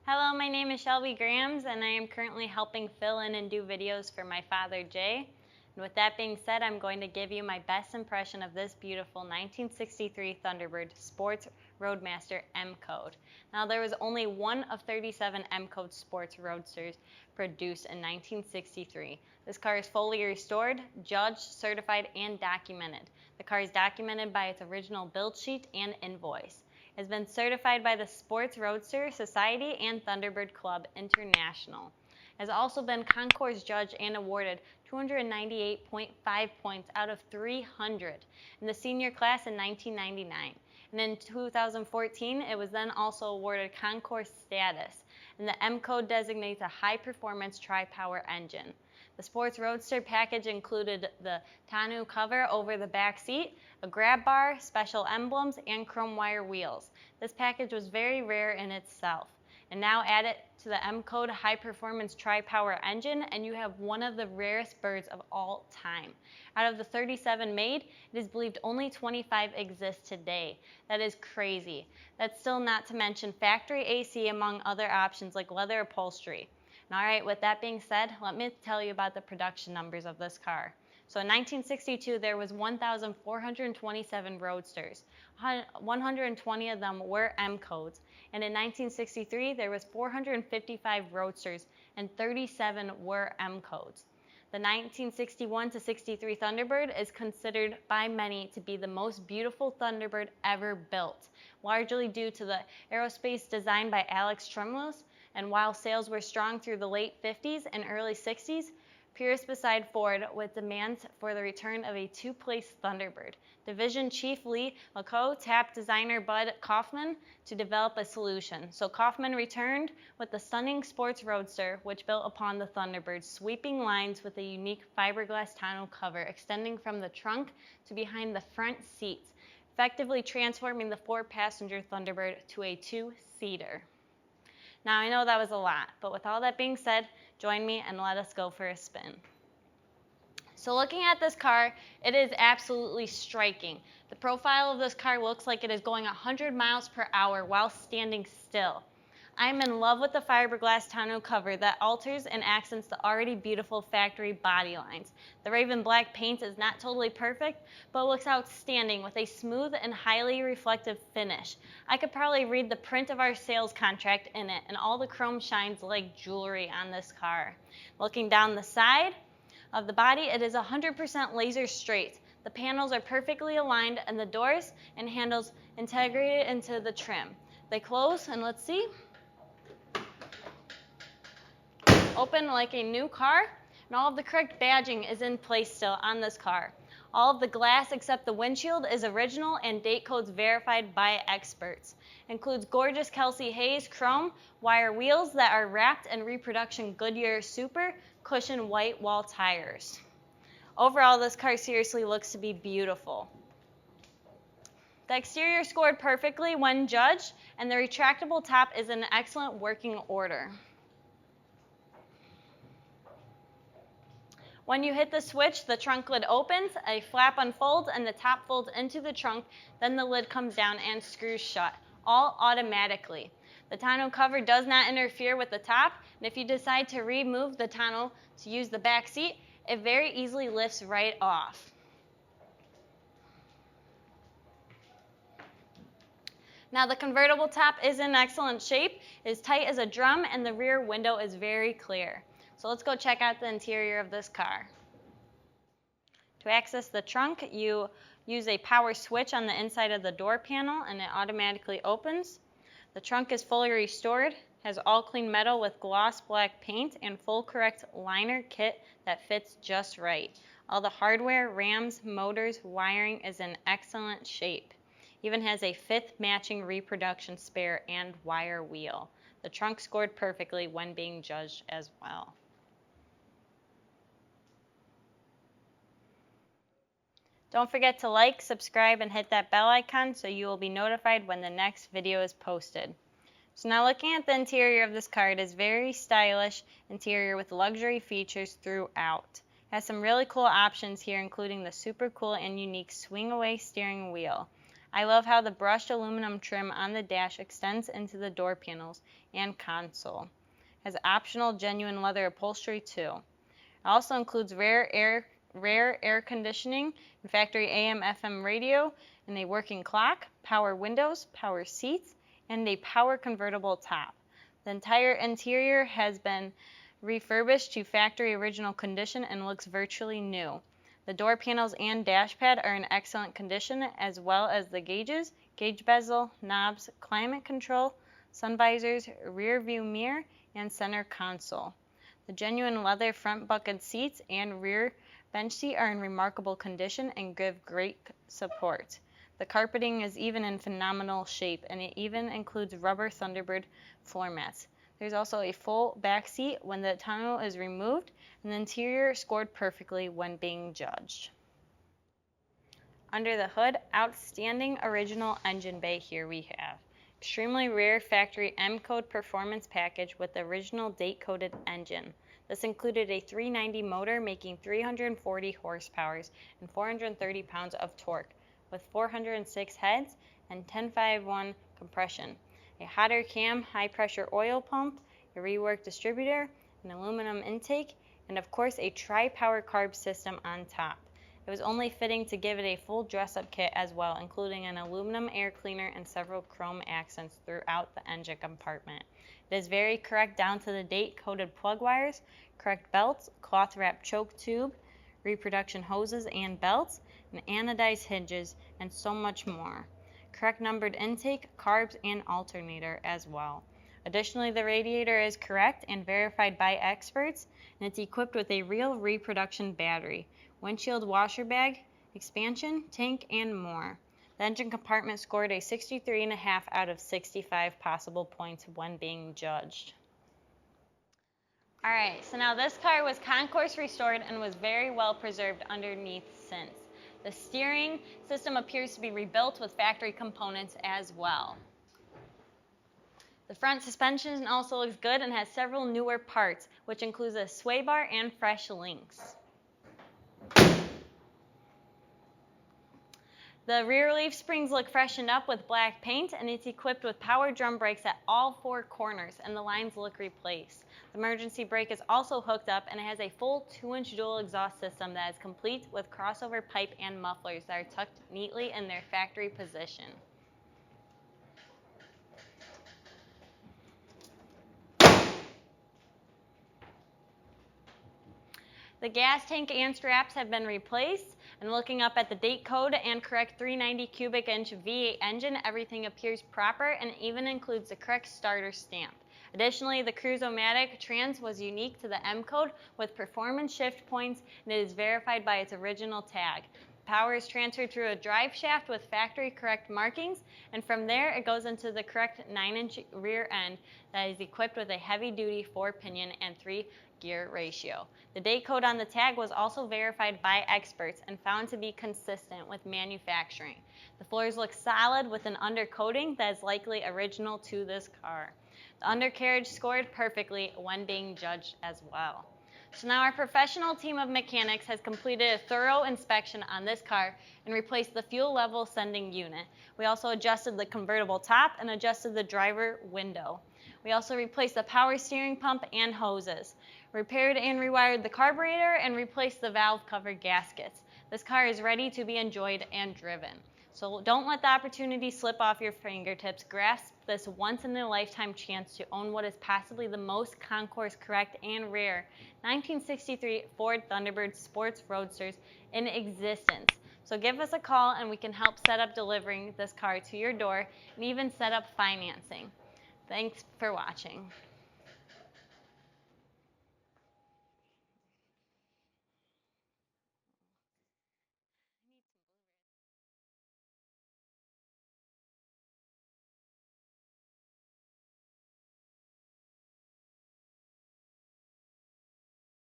Hello, my name is Shelby Grams, and I am currently helping fill in and do videos for my father, Jay. And with that being said, I'm going to give you my best impression of this beautiful 1963 Thunderbird Sports Roadster M-code. Now, there was only one of 37 M-code Sports Roadsters produced in 1963. This car is fully restored, judged, certified, and documented. The car is documented by its original build sheet and invoice. Has been certified by the Sports Roadster Society and Thunderbird Club International. Has also been concourse judged and awarded 298.5 points out of 300 in the senior class in 1999. And in 2014, it was then also awarded concourse status, and the M-code designates a high-performance tri-power engine. The Sports Roadster package included the tonneau cover over the back seat, a grab bar, special emblems, and chrome wire wheels. This package was very rare in itself. And now add it to the M-code high-performance tri-power engine, and you have one of the rarest birds of all time. Out of the 37 made, it is believed only 25 exist today. That is crazy. That's still not to mention factory AC among other options like leather upholstery. All right, with that being said, let me tell you about the production numbers of this car. So in 1962, there was 1,427 Roadsters. 120 of them were M-codes. And in 1963, there was 455 Roadsters, and 37 were M-codes. The 1961 to 63 Thunderbird is considered by many to be the most beautiful Thunderbird ever built, largely due to the aerospace design by Alex Tremlos. And while sales were strong through the late 50s and early 60s, peers beside Ford with demands for the return of a two-place Thunderbird. Division Chief Lee LaCoe tapped designer Bud Kaufman to develop a solution. So Kaufman returned with the stunning Sports Roadster, which built upon the Thunderbird's sweeping lines with a unique fiberglass tonneau cover extending from the trunk to behind the front seats, effectively transforming the four-passenger Thunderbird to a two-seater. Now, I know that was a lot, but with all that being said, join me and let us go for a spin. So looking at this car, it is absolutely striking. The profile of this car looks like it is going 100 miles per hour while standing still. I'm in love with the fiberglass tonneau cover that alters and accents the already beautiful factory body lines. The raven black paint is not totally perfect, but looks outstanding with a smooth and highly reflective finish. I could probably read the print of our sales contract in it, and all the chrome shines like jewelry on this car. Looking down the side of the body, it is 100% laser straight. The panels are perfectly aligned, and the doors and handles integrated into the trim. They close, and let's see. Open like a new car, and all of the correct badging is in place still on this car. All of the glass except the windshield is original and date codes verified by experts. Includes gorgeous Kelsey Hayes chrome wire wheels that are wrapped in reproduction Goodyear Super Cushion white wall tires. Overall, this car seriously looks to be beautiful. The exterior scored perfectly when judged, and the retractable top is in excellent working order. When you hit the switch, the trunk lid opens, a flap unfolds, and the top folds into the trunk. Then the lid comes down and screws shut, all automatically. The tonneau cover does not interfere with the top, and if you decide to remove the tonneau to use the back seat, it very easily lifts right off. Now the convertible top is in excellent shape, it is tight as a drum, and the rear window is very clear. So let's go check out the interior of this car. To access the trunk, you use a power switch on the inside of the door panel, and it automatically opens. The trunk is fully restored, has all clean metal with gloss black paint and full correct liner kit that fits just right. All the hardware, rams, motors, wiring is in excellent shape. Even has a fifth matching reproduction spare and wire wheel. The trunk scored perfectly when being judged as well. Don't forget to like, subscribe, and hit that bell icon so you will be notified when the next video is posted. So now looking at the interior of this car, it is very stylish interior with luxury features throughout. It has some really cool options here, including the super cool and unique swing away steering wheel. I love how the brushed aluminum trim on the dash extends into the door panels and console. Has optional genuine leather upholstery too. It also includes rare air conditioning, and factory AM/FM radio, and a working clock, power windows, power seats, and a power convertible top. The entire interior has been refurbished to factory original condition and looks virtually new. The door panels and dash pad are in excellent condition, as well as the gauges, gauge bezel, knobs, climate control, sun visors, rear view mirror, and center console. The genuine leather front bucket seats and rear bench seat are in remarkable condition and give great support. The carpeting is even in phenomenal shape, and it even includes rubber Thunderbird floor mats. There's also a full back seat when the tonneau is removed, and the interior scored perfectly when being judged. Under the hood, outstanding original engine bay here we have. Extremely rare factory M-code performance package with the original date-coded engine. This included a 390 motor making 340 horsepower and 430 pounds of torque, with 406 heads and 1051 compression, a hot air cam, high pressure oil pump, a reworked distributor, an aluminum intake, and of course a tri-power carb system on top. It was only fitting to give it a full dress-up kit as well, including an aluminum air cleaner and several chrome accents throughout the engine compartment. It is very correct down to the date-coded plug wires, correct belts, cloth-wrapped choke tube, reproduction hoses and belts, and anodized hinges, and so much more. Correct numbered intake, carbs, and alternator as well. Additionally, the radiator is correct and verified by experts, and it's equipped with a real reproduction battery, windshield washer bag, expansion, tank, and more. The engine compartment scored a 63.5 out of 65 possible points when being judged. Alright, so now this car was concourse restored and was very well preserved underneath since. The steering system appears to be rebuilt with factory components as well. The front suspension also looks good and has several newer parts, which includes a sway bar and fresh links. The rear leaf springs look freshened up with black paint, and it's equipped with power drum brakes at all four corners, and the lines look replaced. The emergency brake is also hooked up, and it has a full 2-inch dual exhaust system that is complete with crossover pipe and mufflers that are tucked neatly in their factory position. The gas tank and straps have been replaced, and looking up at the date code and correct 390 cubic inch V8 engine, everything appears proper and even includes the correct starter stamp. Additionally, the Cruise-O-Matic trans was unique to the M-code with performance shift points, and it is verified by its original tag. Power is transferred through a drive shaft with factory correct markings, and from there it goes into the correct 9-inch rear end that is equipped with a heavy-duty 4-pinion and 3-gear ratio. The date code on the tag was also verified by experts and found to be consistent with manufacturing. The floors look solid with an undercoating that is likely original to this car. The undercarriage scored perfectly when being judged as well. So now our professional team of mechanics has completed a thorough inspection on this car and replaced the fuel level sending unit. We also adjusted the convertible top and adjusted the driver window. We also replaced the power steering pump and hoses, repaired and rewired the carburetor, and replaced the valve cover gaskets. This car is ready to be enjoyed and driven. So don't let the opportunity slip off your fingertips. Grasp this once-in-a-lifetime chance to own what is possibly the most concourse correct and rare 1963 Ford Thunderbird Sports Roadsters in existence. So give us a call and we can help set up delivering this car to your door and even set up financing. Thanks for watching.